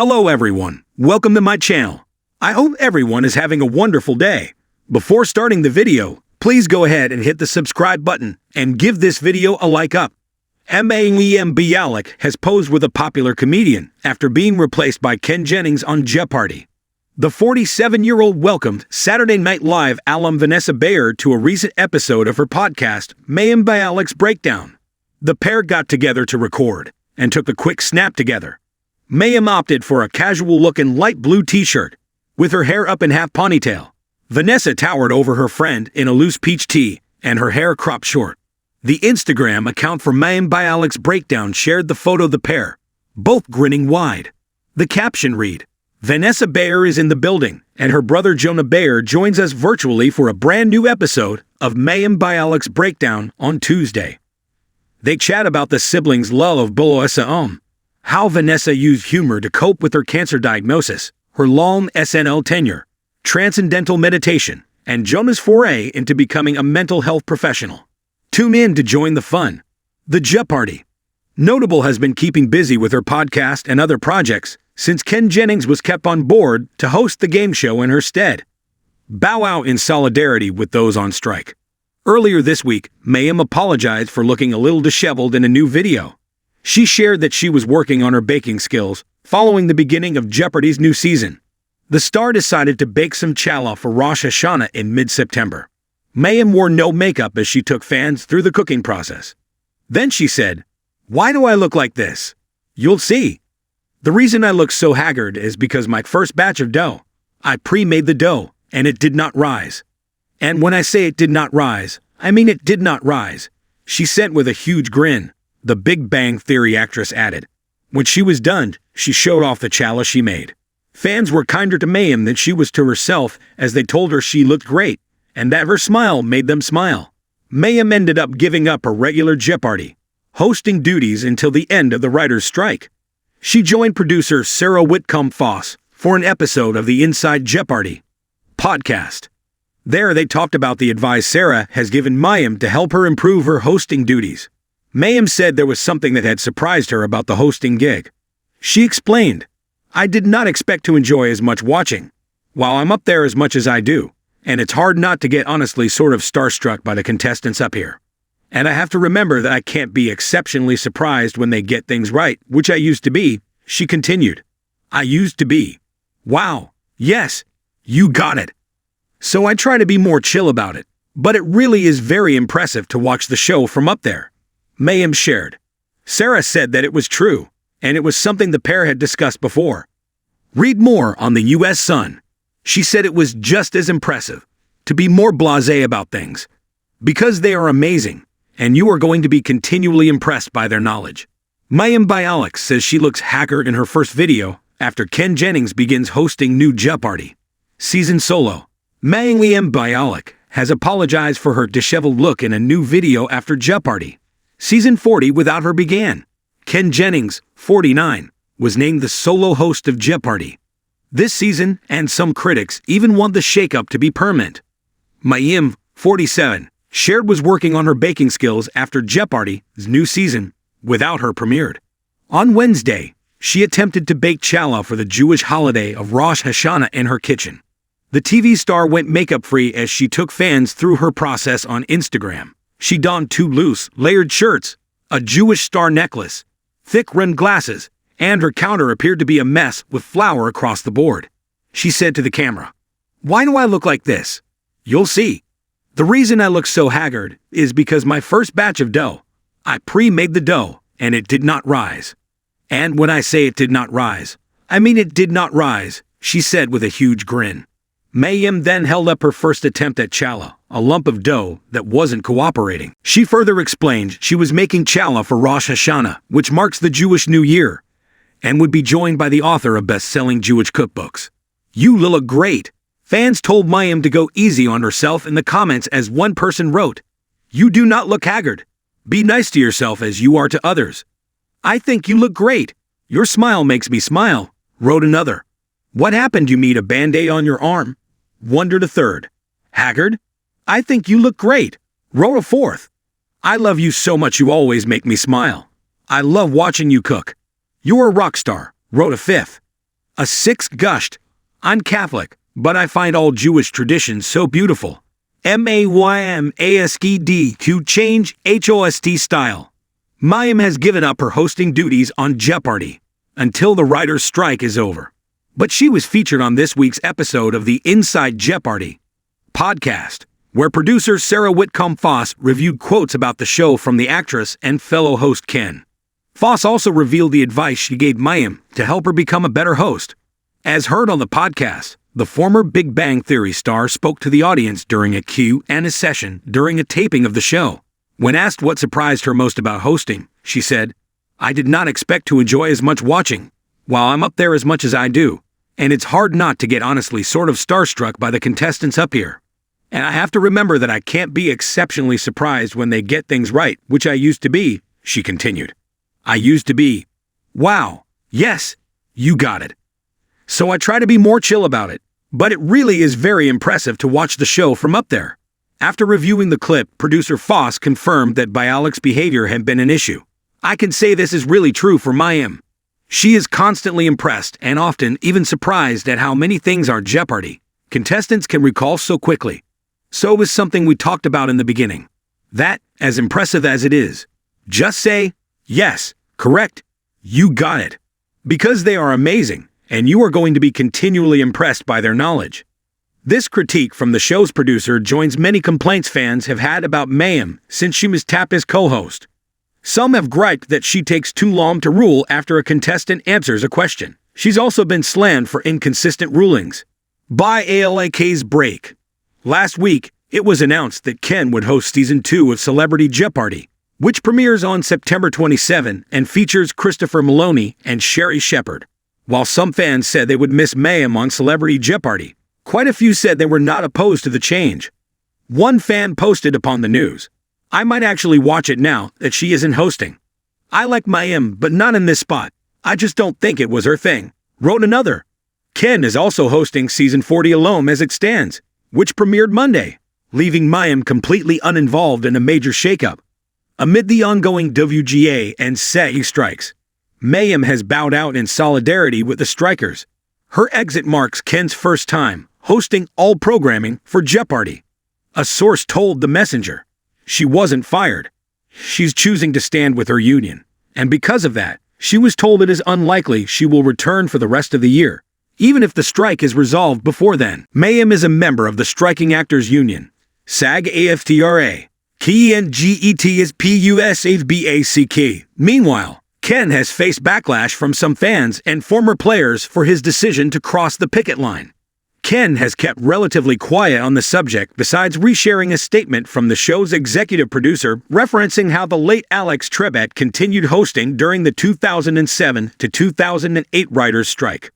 Hello everyone, welcome to my channel. I hope everyone is having a wonderful day. Before starting the video, please go ahead and hit the subscribe button and give this video a like up. Mayim Bialik has posed with a popular comedian after being replaced by Jennings on Jeopardy. The 47-year-old welcomed Saturday Night Live alum Vanessa Bayer to a recent episode of her podcast, Mayim Bialik's Breakdown. The pair got together to record and took a quick snap together. Mayim opted for a casual-looking light blue t-shirt with her hair up in half ponytail. Vanessa towered over her friend in a loose peach tee and her hair cropped short. The Instagram account for Mayim Bialik's Breakdown shared the photo of the pair, both grinning wide. The caption read, "Vanessa Bayer is in the building, and her brother Jonah Bayer joins us virtually for a brand new episode of Mayim Bialik's Breakdown on Tuesday." They chat about the siblings' love of BOSM, how Vanessa used humor to cope with her cancer diagnosis, her long SNL tenure, transcendental meditation, and Jonah's foray into becoming a mental health professional. Tune in to join the fun. The Jeopardy. Notable has been keeping busy with her podcast and other projects since Jennings was kept on board to host the game show in her stead. Bow out in solidarity with those on strike. Earlier this week, Mayim apologized for looking a little disheveled in a new video. She shared that she was working on her baking skills following the beginning of Jeopardy's new season. The star decided to bake some challah for Rosh Hashanah in mid-September. Mayim wore no makeup as she took fans through the cooking process. Then she said, "Why do I look like this? You'll see. The reason I look so haggard is because my first batch of dough, I pre-made the dough, and it did not rise. And when I say it did not rise, I mean it did not rise," she said with a huge grin, the Big Bang Theory actress added. When she was done, she showed off the challah she made. Fans were kinder to Mayim than she was to herself as they told her she looked great, and that her smile made them smile. Mayim ended up giving up her regular Jeopardy hosting duties until the end of the writer's strike. She joined producer Sarah Whitcomb-Foss for an episode of the Inside Jeopardy podcast. There they talked about the advice Sarah has given Mayim to help her improve her hosting duties. Mayim said there was something that had surprised her about the hosting gig. She explained, "I did not expect to enjoy as much watching, while I'm up there as much as I do, and it's hard not to get honestly sort of starstruck by the contestants up here. And I have to remember that I can't be exceptionally surprised when they get things right, which I used to be," she continued. "I used to be. Wow, yes, you got it. So I try to be more chill about it, but it really is very impressive to watch the show from up there," Mayim shared. Sarah said that it was true, and it was something the pair had discussed before. Read more on the U.S. Sun. She said it was just as impressive to be more blasé about things, because they are amazing, and you are going to be continually impressed by their knowledge. Mayim Bialik says she looks haggard in her first video after Jennings begins hosting new Jeopardy season solo. Mayim Bialik has apologized for her disheveled look in a new video after Jeopardy season 40 without her began. Jennings, 49, was named the solo host of Jeopardy this season, and some critics even want the shakeup to be permanent. Mayim, 47, shared was working on her baking skills after Jeopardy's new season without her premiered. On Wednesday, she attempted to bake challah for the Jewish holiday of Rosh Hashanah in her kitchen. The TV star went makeup-free as she took fans through her process on Instagram. She donned two loose, layered shirts, a Jewish star necklace, thick-rimmed glasses, and her counter appeared to be a mess with flour across the board. She said to the camera, "Why do I look like this? You'll see. The reason I look so haggard is because my first batch of dough, I pre-made the dough, and it did not rise. And when I say it did not rise, I mean it did not rise," she said with a huge grin. Mayim then held up her first attempt at challah, a lump of dough that wasn't cooperating. She further explained she was making challah for Rosh Hashanah, which marks the Jewish New Year, and would be joined by the author of best-selling Jewish cookbooks. "You look great." Fans told Mayim to go easy on herself in the comments as one person wrote, "You do not look haggard. Be nice to yourself as you are to others." "I think you look great. Your smile makes me smile," wrote another. "What happened? You meet a band-aid on your arm?" wondered a third. "Haggard? I think you look great," wrote a fourth. "I love you so much, you always make me smile. I love watching you cook. You're a rock star," wrote a fifth. A sixth gushed, "I'm Catholic, but I find all Jewish traditions so beautiful. Mayim to change host style." Mayim has given up her hosting duties on Jeopardy until the writer's strike is over. But she was featured on this week's episode of the Inside Jeopardy podcast, where producer Sarah Whitcomb-Foss reviewed quotes about the show from the actress and fellow host Ken. Foss also revealed the advice she gave Mayim to help her become a better host. As heard on the podcast, the former Big Bang Theory star spoke to the audience during a Q&A session during a taping of the show. When asked what surprised her most about hosting, she said, "I did not expect to enjoy as much watching, while I'm up there as much as I do, and it's hard not to get honestly sort of starstruck by the contestants up here. And I have to remember that I can't be exceptionally surprised when they get things right, which I used to be," she continued. "I used to be, wow, yes, you got it. So I try to be more chill about it, but it really is very impressive to watch the show from up there." After reviewing the clip, producer Foss confirmed that Bialik's behavior had been an issue. "I can say this is really true for Mayim. She is constantly impressed and often even surprised at how many things our Jeopardy contestants can recall so quickly. So it was something we talked about in the beginning. That, as impressive as it is, just say, yes, correct, you got it. Because they are amazing, and you are going to be continually impressed by their knowledge." This critique from the show's producer joins many complaints fans have had about Mayim since she was tapped as co-host. Some have griped that she takes too long to rule after a contestant answers a question. She's also been slammed for inconsistent rulings. By Alak's break. Last week, it was announced that Ken would host Season 2 of Celebrity Jeopardy, which premieres on September 27 and features Christopher Maloney and Sherry Shepherd. While some fans said they would miss Mayim on Celebrity Jeopardy, quite a few said they were not opposed to the change. One fan posted upon the news, "I might actually watch it now that she isn't hosting. I like Mayim, but not in this spot. I just don't think it was her thing." Wrote another, "Ken is also hosting Season 40 alone as it stands, which premiered Monday, leaving Mayim completely uninvolved in a major shakeup." Amid the ongoing WGA and SAG strikes, Mayim has bowed out in solidarity with the strikers. Her exit marks Ken's first time hosting all programming for Jeopardy. A source told The Messenger she wasn't fired. She's choosing to stand with her union, and because of that, she was told it is unlikely she will return for the rest of the year, even if the strike is resolved before then. Mayim is a member of the Striking Actors Union, SAG-AFTRA. KNGET is PUSABACK. Meanwhile, Ken has faced backlash from some fans and former players for his decision to cross the picket line. Ken has kept relatively quiet on the subject besides resharing a statement from the show's executive producer referencing how the late Alex Trebek continued hosting during the 2007 to 2008 writers' strike.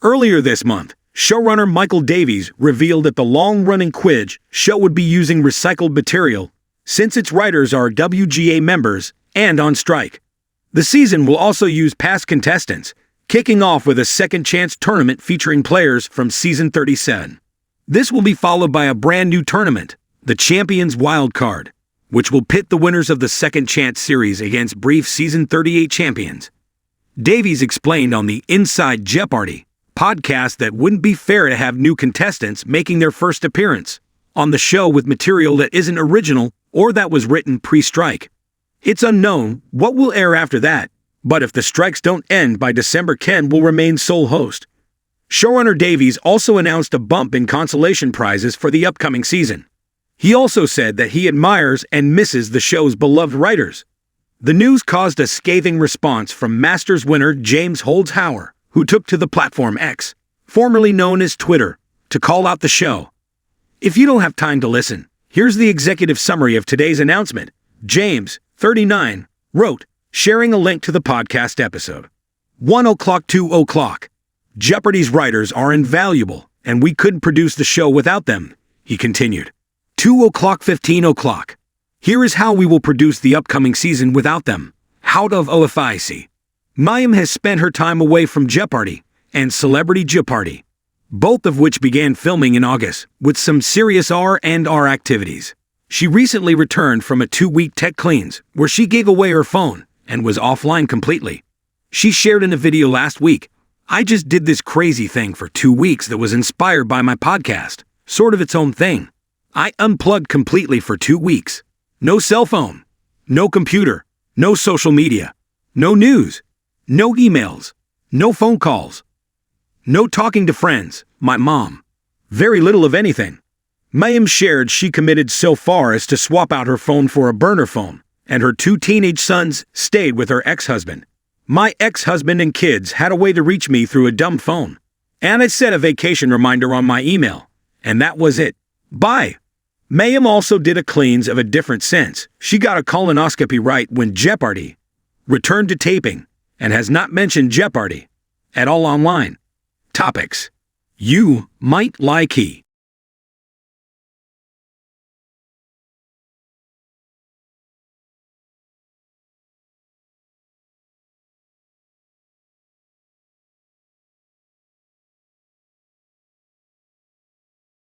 Earlier this month, showrunner Michael Davies revealed that the long-running Quiz show would be using recycled material since its writers are WGA members and on strike. The season will also use past contestants, kicking off with a second chance tournament featuring players from Season 37. This will be followed by a brand new tournament, the Champions Wild Card, which will pit the winners of the second chance series against brief Season 38 champions. Davies explained on the Inside Jeopardy podcast that wouldn't be fair to have new contestants making their first appearance on the show with material that isn't original or that was written pre-strike. It's unknown what will air after that, but if the strikes don't end by December, Ken will remain sole host. Showrunner Davies also announced a bump in consolation prizes for the upcoming season. He also said that he admires and misses the show's beloved writers. The news caused a scathing response from Masters winner James Holzhauer, who took to the platform X, formerly known as Twitter, to call out the show. "If you don't have time to listen, here's the executive summary of today's announcement," James, 39, wrote, sharing a link to the podcast episode. 1 o'clock, 2 o'clock. "Jeopardy's writers are invaluable, and we couldn't produce the show without them," he continued. 2 o'clock, 15 o'clock. "Here is how we will produce the upcoming season without them. Out of OFIC. Mayim has spent her time away from Jeopardy and Celebrity Jeopardy, both of which began filming in August, with some serious R&R activities. She recently returned from a 2-week tech cleanse, where she gave away her phone and was offline completely. She shared in a video last week, I just did this crazy thing for 2 weeks that was inspired by my podcast, sort of its own thing. I unplugged completely for 2 weeks. No cell phone, no computer, no social media, no news, no emails, no phone calls, no talking to friends, my mom. Very little of anything. Mayim shared she committed so far as to swap out her phone for a burner phone, and her 2 teenage sons stayed with her ex-husband. My ex-husband and kids had a way to reach me through a dumb phone. And I set a vacation reminder on my email. And that was it. Bye. Mayim also did a cleanse of a different sense. She got a colonoscopy right when Jeopardy returned to taping, and has not mentioned Jeopardy at all online. Topics you might like.